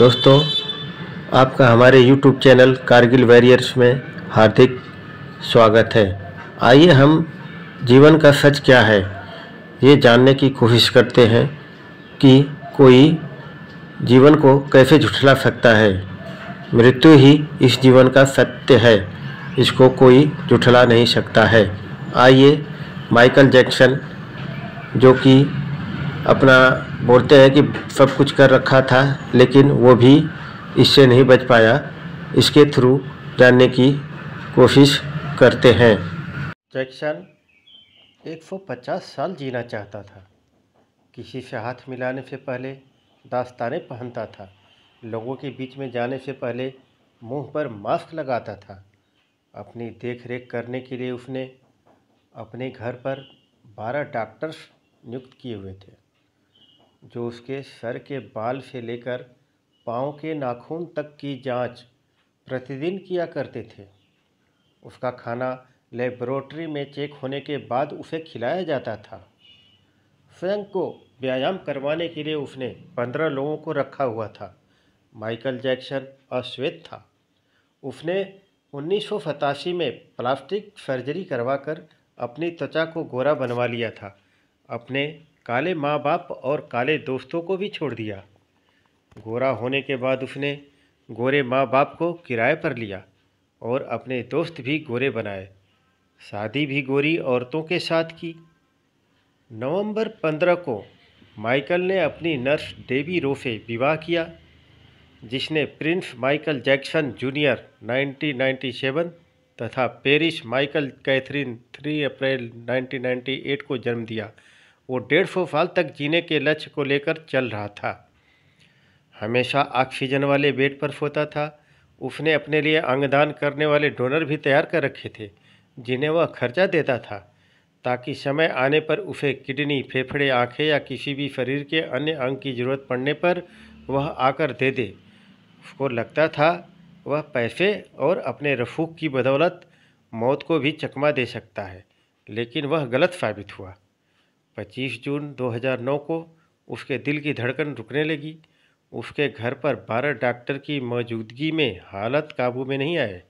दोस्तों, आपका हमारे YouTube चैनल कारगिल वॉरियर्स में हार्दिक स्वागत है। आइए हम जीवन का सच क्या है ये जानने की कोशिश करते हैं कि कोई जीवन को कैसे झुठला सकता है। मृत्यु ही इस जीवन का सत्य है, इसको कोई झुठला नहीं सकता है। आइए माइकल जैक्सन, जो कि अपना बोलते हैं कि सब कुछ कर रखा था लेकिन वो भी इससे नहीं बच पाया, इसके थ्रू जानने की कोशिश करते हैं। जैक्सन 150 साल जीना चाहता था। किसी से हाथ मिलाने से पहले दस्ताने पहनता था। लोगों के बीच में जाने से पहले मुंह पर मास्क लगाता था। अपनी देख रेख करने के लिए उसने अपने घर पर 12 डॉक्टर्स नियुक्त किए हुए थे, जो उसके सर के बाल से लेकर पाँव के नाखून तक की जांच प्रतिदिन किया करते थे। उसका खाना लेबोरेटरी में चेक होने के बाद उसे खिलाया जाता था। स्वयं को व्यायाम करवाने के लिए उसने 15 लोगों को रखा हुआ था। माइकल जैक्सन अश्वेत था। उसने 1987 में प्लास्टिक सर्जरी करवाकर अपनी त्वचा को गोरा बनवा लिया था। अपने काले माँ बाप और काले दोस्तों को भी छोड़ दिया। गोरा होने के बाद उसने गोरे माँ बाप को किराए पर लिया और अपने दोस्त भी गोरे बनाए। शादी भी गोरी औरतों के साथ की। नवंबर 15 को माइकल ने अपनी नर्स डेबी रो से विवाह किया, जिसने प्रिंस माइकल जैक्सन जूनियर 1997 तथा पेरिस माइकल कैथरीन 3 अप्रैल 1998 को जन्म दिया। वो 150 साल तक जीने के लक्ष्य को लेकर चल रहा था। हमेशा ऑक्सीजन वाले बेड पर सोता था। उसने अपने लिए अंगदान करने वाले डोनर भी तैयार कर रखे थे, जिन्हें वह खर्चा देता था, ताकि समय आने पर उसे किडनी, फेफड़े, आँखें या किसी भी शरीर के अन्य अंग की ज़रूरत पड़ने पर वह आकर दे दे। उसको लगता था वह पैसे और अपने रसूख की बदौलत मौत को भी चकमा दे सकता है, लेकिन वह गलत साबित हुआ। 25 जून 2009 को उसके दिल की धड़कन रुकने लगी। उसके घर पर 12 डॉक्टर की मौजूदगी में हालत काबू में नहीं आए।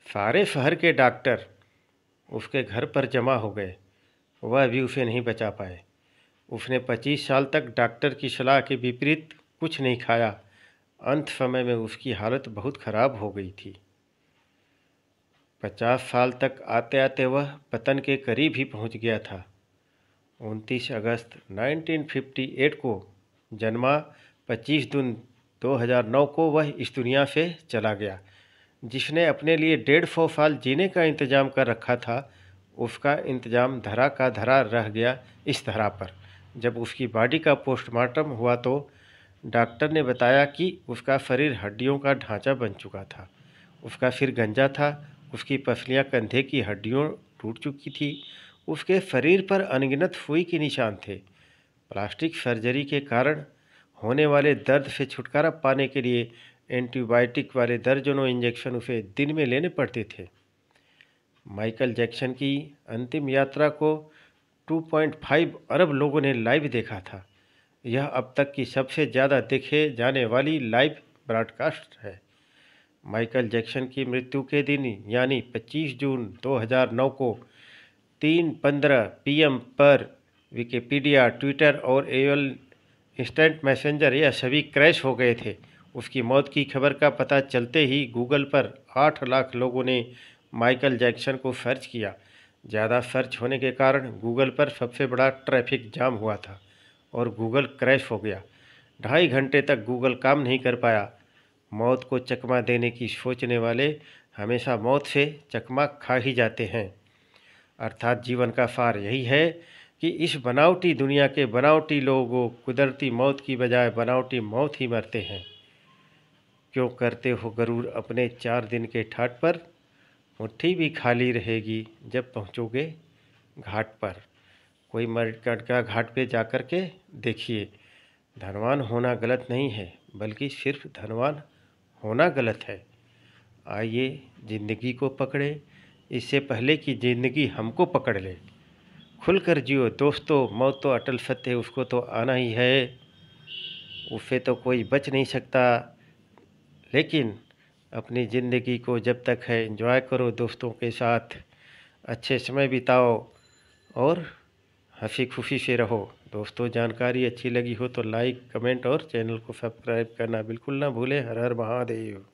सारे शहर के डॉक्टर उसके घर पर जमा हो गए, वह भी उसे नहीं बचा पाए। उसने 25 साल तक डॉक्टर की सलाह के विपरीत कुछ नहीं खाया। अंत समय में उसकी हालत बहुत खराब हो गई थी। 50 साल तक आते आते वह पतन के करीब ही पहुंच गया था। 29 अगस्त 1958 को जन्मा 25 जून 2009 को वह इस दुनिया से चला गया। जिसने अपने लिए 150 साल जीने का इंतज़ाम कर रखा था, उसका इंतज़ाम धरा का धरा रह गया इस धरा पर। जब उसकी बॉडी का पोस्टमार्टम हुआ तो डॉक्टर ने बताया कि उसका शरीर हड्डियों का ढांचा बन चुका था। उसका सिर गंजा था, उसकी पसलियाँ कंधे की हड्डियों टूट चुकी थी। उसके शरीर पर अनगिनत सुई के निशान थे। प्लास्टिक सर्जरी के कारण होने वाले दर्द से छुटकारा पाने के लिए एंटीबायोटिक वाले दर्जनों इंजेक्शन उसे दिन में लेने पड़ते थे। माइकल जैक्सन की अंतिम यात्रा को 2.5 अरब लोगों ने लाइव देखा था। यह अब तक की सबसे ज़्यादा देखे जाने वाली लाइव ब्रॉडकास्ट है। माइकल जैक्सन की मृत्यु के दिन यानी 25 जून 2009 को 3:15 PM पर विकिपीडिया, ट्विटर और एओएल इंस्टेंट मैसेंजर यह सभी क्रैश हो गए थे। उसकी मौत की खबर का पता चलते ही गूगल पर 8 लाख लोगों ने माइकल जैक्सन को सर्च किया। ज़्यादा सर्च होने के कारण गूगल पर सबसे बड़ा ट्रैफिक जाम हुआ था और गूगल क्रैश हो गया। 2.5 घंटे तक गूगल काम नहीं कर पाया। मौत को चकमा देने की सोचने वाले हमेशा मौत से चकमा खा ही जाते हैं। अर्थात जीवन का सार यही है कि इस बनावटी दुनिया के बनावटी लोगों कुदरती मौत की बजाय बनावटी मौत ही मरते हैं। क्यों करते हो गरूर अपने 4 दिन के ठाट पर, मुट्ठी भी खाली रहेगी जब पहुँचोगे घाट पर। कोई मरकट का घाट पे जा कर के देखिए। धनवान होना गलत नहीं है, बल्कि सिर्फ धनवान होना गलत है। आइए ज़िंदगी को पकड़े, इससे पहले कि ज़िंदगी हमको पकड़ ले। खुलकर जियो दोस्तों, मौत तो अटल सत्य है, उसको तो आना ही है। उससे तो कोई बच नहीं सकता। लेकिन अपनी ज़िंदगी को जब तक है एंजॉय करो, दोस्तों के साथ अच्छे समय बिताओ और हंसी खुशी से रहो। दोस्तों, जानकारी अच्छी लगी हो तो लाइक, कमेंट और चैनल को सब्सक्राइब करना बिल्कुल ना भूलें। हर हर महादेव।